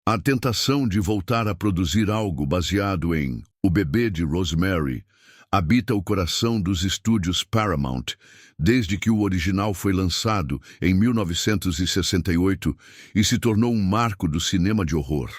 A tentação de voltar a produzir algo baseado em O Bebê de Rosemary habita o coração dos estúdios Paramount desde que o original foi lançado em 1968 e se tornou um marco do cinema de horror.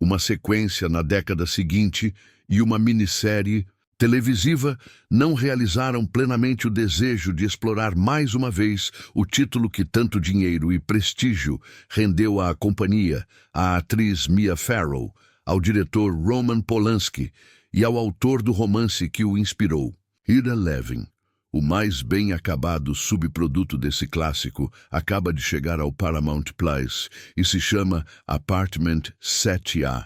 Uma sequência na década seguinte e uma minissérie televisiva não realizaram plenamente o desejo de explorar mais uma vez o título que tanto dinheiro e prestígio rendeu à companhia, à atriz Mia Farrow, ao diretor Roman Polanski e ao autor do romance que o inspirou, Ira Levin. O mais bem acabado subproduto desse clássico acaba de chegar ao Paramount Plus e se chama Apartment 7A.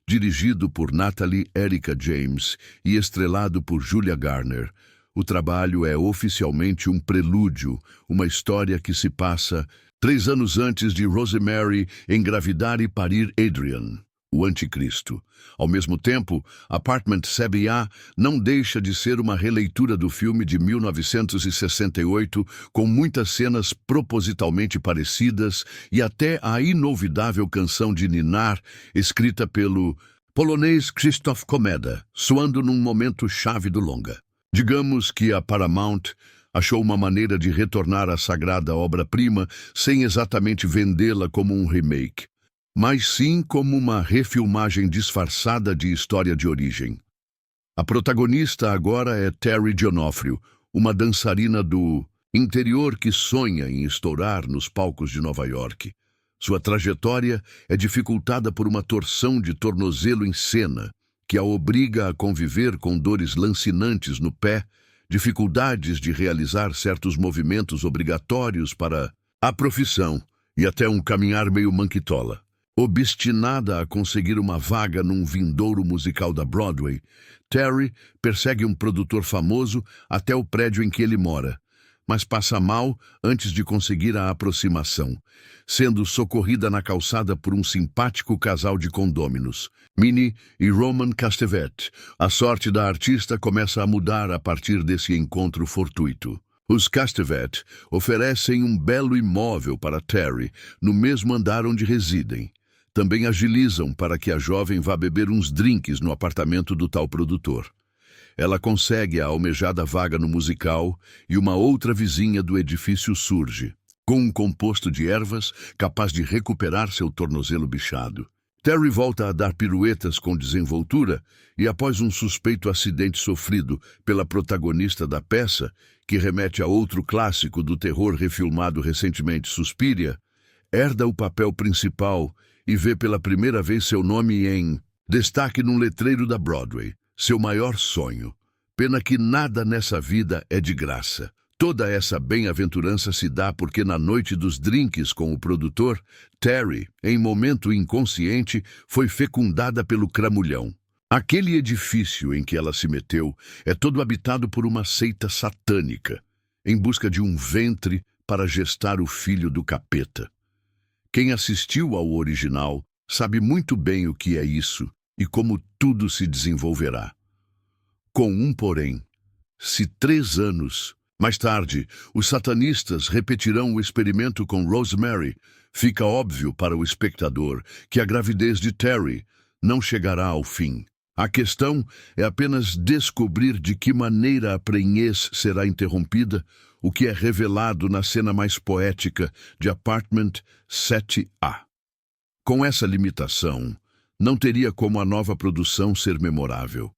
Dirigido por Natalie Erica James e estrelado por Julia Garner, o trabalho é oficialmente um prelúdio, uma história que se passa 3 anos antes de Rosemary engravidar e parir Adrian, o anticristo. Ao mesmo tempo, Apartment 7A não deixa de ser uma releitura do filme de 1968, com muitas cenas propositalmente parecidas e até a inolvidável canção de Ninar, escrita pelo polonês Krzysztof Komeda, soando num momento chave do longa. Digamos que a Paramount achou uma maneira de retornar à sagrada obra-prima sem exatamente vendê-la como um remake, mas sim como uma refilmagem disfarçada de história de origem. A protagonista agora é Terry D'Onofrio, uma dançarina do interior que sonha em estourar nos palcos de Nova York. Sua trajetória é dificultada por uma torção de tornozelo em cena, que a obriga a conviver com dores lancinantes no pé, dificuldades de realizar certos movimentos obrigatórios para a profissão e até um caminhar meio manquitola. Obstinada a conseguir uma vaga num vindouro musical da Broadway, Terry persegue um produtor famoso até o prédio em que ele mora, mas passa mal antes de conseguir a aproximação, sendo socorrida na calçada por um simpático casal de condôminos, Minnie e Roman Castevet. A sorte da artista começa a mudar a partir desse encontro fortuito. Os Castevet oferecem um belo imóvel para Terry, no mesmo andar onde residem. Também agilizam para que a jovem vá beber uns drinks no apartamento do tal produtor. Ela consegue a almejada vaga no musical e uma outra vizinha do edifício surge, com um composto de ervas capaz de recuperar seu tornozelo bichado. Terry volta a dar piruetas com desenvoltura e, após um suspeito acidente sofrido pela protagonista da peça, que remete a outro clássico do terror refilmado recentemente, Suspiria, herda o papel principal e vê pela primeira vez seu nome em destaque num letreiro da Broadway, seu maior sonho. Pena que nada nessa vida é de graça. Toda essa bem-aventurança se dá porque na noite dos drinks com o produtor, Terry, em momento inconsciente, foi fecundada pelo cramulhão. Aquele edifício em que ela se meteu é todo habitado por uma seita satânica, em busca de um ventre para gestar o filho do capeta. Quem assistiu ao original sabe muito bem o que é isso e como tudo se desenvolverá. Com um porém, se 3 anos mais tarde os satanistas repetirão o experimento com Rosemary, fica óbvio para o espectador que a gravidez de Terry não chegará ao fim. A questão é apenas descobrir de que maneira a prenhez será interrompida, o que é revelado na cena mais poética de Apartment 7A. Com essa limitação, não teria como a nova produção ser memorável.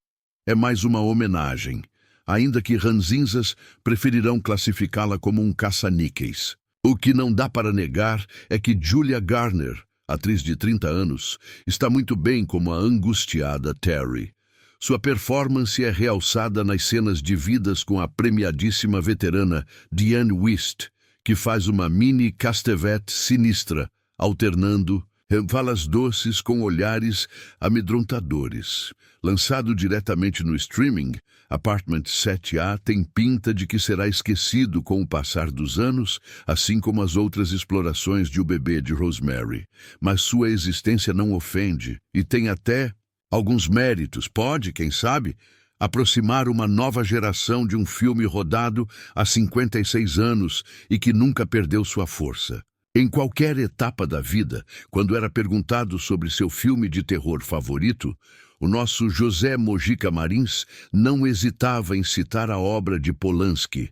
É mais uma homenagem, ainda que ranzinzas preferirão classificá-la como um caça-níqueis. O que não dá para negar é que Julia Garner, atriz de 30 anos, está muito bem como a angustiada Terry. Sua performance é realçada nas cenas divididas com a premiadíssima veterana Diane Wist, que faz uma mini Castevet sinistra, alternando falas doces com olhares amedrontadores. Lançado diretamente no streaming, Apartment 7A tem pinta de que será esquecido com o passar dos anos, assim como as outras explorações de O Bebê de Rosemary. Mas sua existência não ofende e tem até alguns méritos. Pode, quem sabe, aproximar uma nova geração de um filme rodado há 56 anos e que nunca perdeu sua força. Em qualquer etapa da vida, quando era perguntado sobre seu filme de terror favorito, o nosso José Mojica Marins não hesitava em citar a obra de Polanski.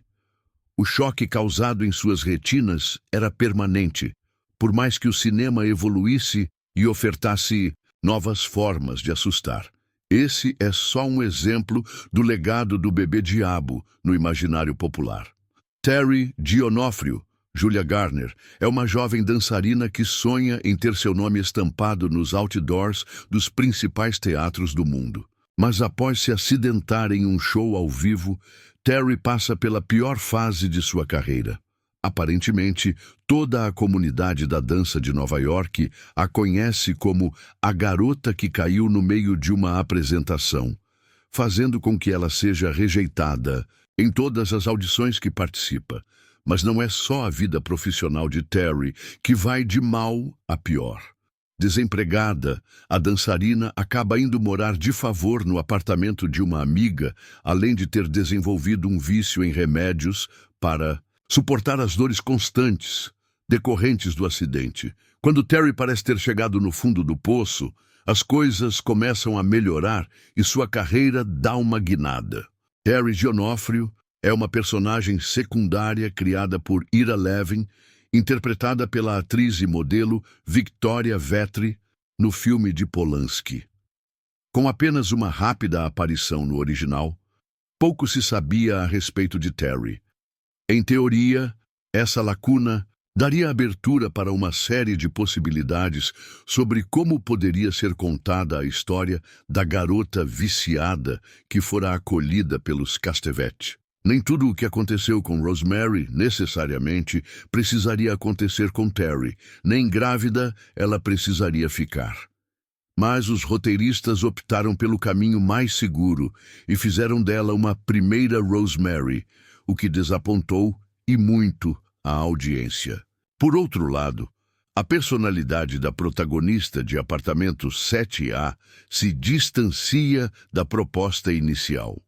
O choque causado em suas retinas era permanente, por mais que o cinema evoluísse e ofertasse novas formas de assustar. Esse é só um exemplo do legado do bebê diabo no imaginário popular. Terry D'Onofrio, Julia Garner, é uma jovem dançarina que sonha em ter seu nome estampado nos outdoors dos principais teatros do mundo. Mas após se acidentar em um show ao vivo, Terry passa pela pior fase de sua carreira. Aparentemente, toda a comunidade da dança de Nova York a conhece como a garota que caiu no meio de uma apresentação, fazendo com que ela seja rejeitada em todas as audições que participa. Mas não é só a vida profissional de Terry que vai de mal a pior. Desempregada, a dançarina acaba indo morar de favor no apartamento de uma amiga, além de ter desenvolvido um vício em remédios para suportar as dores constantes decorrentes do acidente. Quando Terry parece ter chegado no fundo do poço, as coisas começam a melhorar e sua carreira dá uma guinada. Terry D'Onofrio é uma personagem secundária criada por Ira Levin, interpretada pela atriz e modelo Victoria Vetri no filme de Polanski. Com apenas uma rápida aparição no original, pouco se sabia a respeito de Terry. Em teoria, essa lacuna daria abertura para uma série de possibilidades sobre como poderia ser contada a história da garota viciada que fora acolhida pelos Castevet. Nem tudo o que aconteceu com Rosemary, necessariamente, precisaria acontecer com Terry. Nem grávida ela precisaria ficar. Mas os roteiristas optaram pelo caminho mais seguro e fizeram dela uma primeira Rosemary, o que desapontou e muito a audiência. Por outro lado, a personalidade da protagonista de Apartamento 7A se distancia da proposta inicial.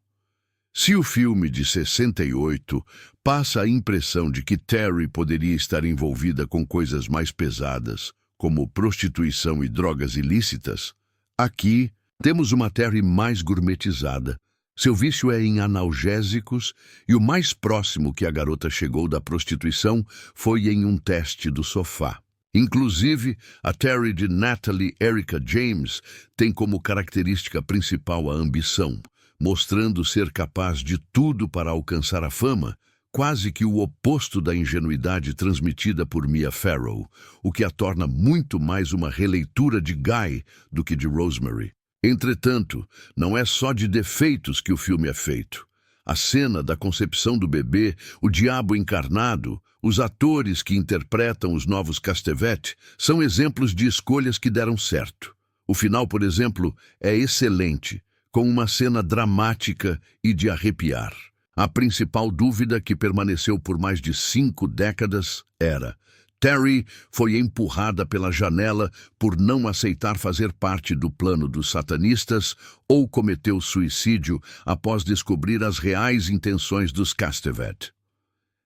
Se o filme de 68 passa a impressão de que Terry poderia estar envolvida com coisas mais pesadas, como prostituição e drogas ilícitas, aqui temos uma Terry mais gourmetizada. Seu vício é em analgésicos e o mais próximo que a garota chegou da prostituição foi em um teste do sofá. Inclusive, a Terry de Natalie Erica James tem como característica principal a ambição, mostrando ser capaz de tudo para alcançar a fama, quase que o oposto da ingenuidade transmitida por Mia Farrow, o que a torna muito mais uma releitura de Guy do que de Rosemary. Entretanto, não é só de defeitos que o filme é feito. A cena da concepção do bebê, o diabo encarnado, os atores que interpretam os novos Castevet são exemplos de escolhas que deram certo. O final, por exemplo, é excelente, com uma cena dramática e de arrepiar. A principal dúvida que permaneceu por mais de 5 décadas era: Terry foi empurrada pela janela por não aceitar fazer parte do plano dos satanistas ou cometeu suicídio após descobrir as reais intenções dos Castevet?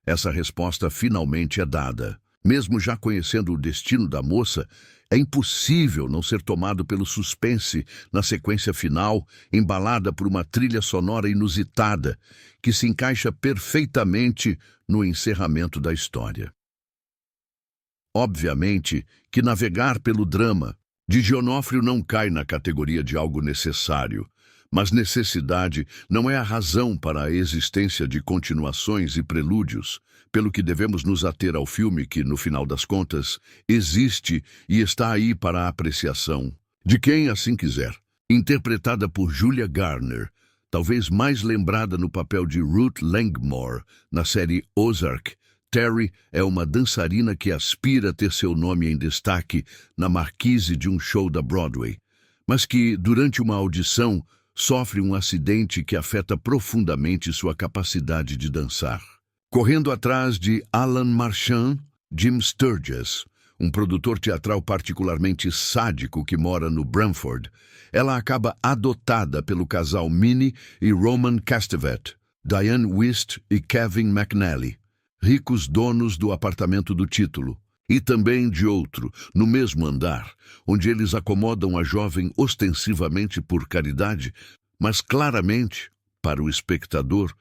Essa resposta finalmente é dada. Mesmo já conhecendo o destino da moça, é impossível não ser tomado pelo suspense na sequência final, embalada por uma trilha sonora inusitada que se encaixa perfeitamente no encerramento da história. Obviamente que navegar pelo drama de D'Onofrio não cai na categoria de algo necessário, mas necessidade não é a razão para a existência de continuações e prelúdios, pelo que devemos nos ater ao filme que, no final das contas, existe e está aí para a apreciação de quem assim quiser. Interpretada por Julia Garner, talvez mais lembrada no papel de Ruth Langmore na série Ozark, Terry é uma dançarina que aspira a ter seu nome em destaque na marquise de um show da Broadway, mas que, durante uma audição, sofre um acidente que afeta profundamente sua capacidade de dançar. Correndo atrás de Alan Marchand, Jim Sturgess, um produtor teatral particularmente sádico que mora no Branford, ela acaba adotada pelo casal Minnie e Roman Castevet, Diane Wist e Kevin McNally, ricos donos do apartamento do título. e também de outro, no mesmo andar, onde eles acomodam a jovem ostensivamente por caridade, mas claramente, para o espectador,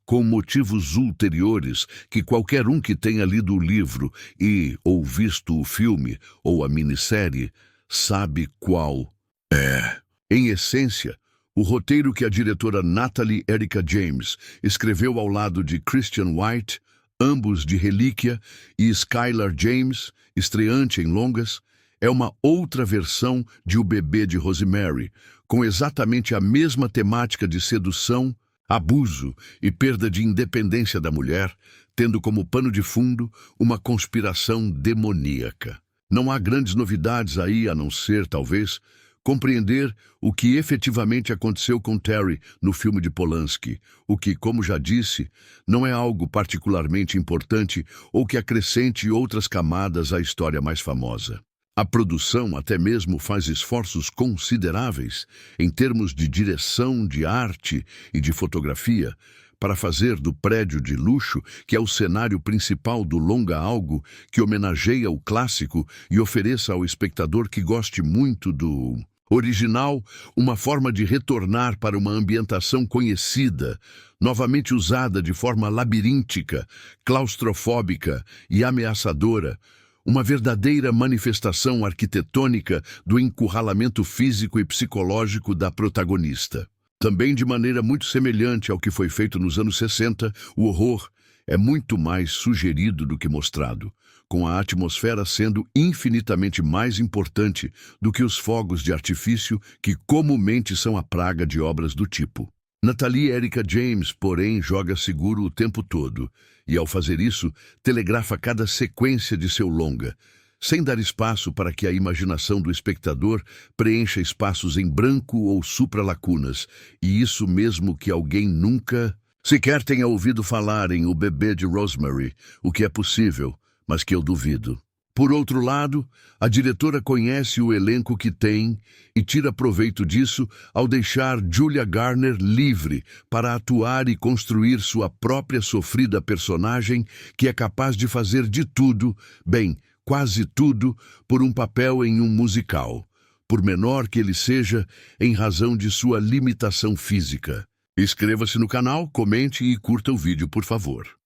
com motivos ulteriores que qualquer um que tenha lido o livro e ou visto o filme ou a minissérie sabe qual é. Em essência, o roteiro que a diretora Natalie Erica James escreveu ao lado de Christian White, ambos de Relíquia, e Skylar James, estreante em longas, é uma outra versão de O Bebê de Rosemary, com exatamente a mesma temática de sedução, abuso e perda de independência da mulher, tendo como pano de fundo uma conspiração demoníaca. Não há grandes novidades aí a não ser, talvez, compreender o que efetivamente aconteceu com Terry no filme de Polanski, o que, como já disse, não é algo particularmente importante ou que acrescente outras camadas à história mais famosa. A produção até mesmo faz esforços consideráveis em termos de direção, de arte e de fotografia para fazer do prédio de luxo, que é o cenário principal do longa, algo que homenageia o clássico e ofereça ao espectador que goste muito do original uma forma de retornar para uma ambientação conhecida, novamente usada de forma labiríntica, claustrofóbica e ameaçadora, uma verdadeira manifestação arquitetônica do encurralamento físico e psicológico da protagonista. Também de maneira muito semelhante ao que foi feito nos anos 60, o horror é muito mais sugerido do que mostrado, com a atmosfera sendo infinitamente mais importante do que os fogos de artifício que comumente são a praga de obras do tipo. Natalie Erica James, porém, joga seguro o tempo todo, e ao fazer isso, telegrafa cada sequência de seu longa, sem dar espaço para que a imaginação do espectador preencha espaços em branco ou supralacunas, e isso mesmo que alguém nunca sequer tenha ouvido falar em O Bebê de Rosemary, o que é possível, mas que eu duvido. Por outro lado, a diretora conhece o elenco que tem e tira proveito disso ao deixar Julia Garner livre para atuar e construir sua própria sofrida personagem que é capaz de fazer de tudo, bem, quase tudo, por um papel em um musical, por menor que ele seja, em razão de sua limitação física. Inscreva-se no canal, comente e curta o vídeo, por favor.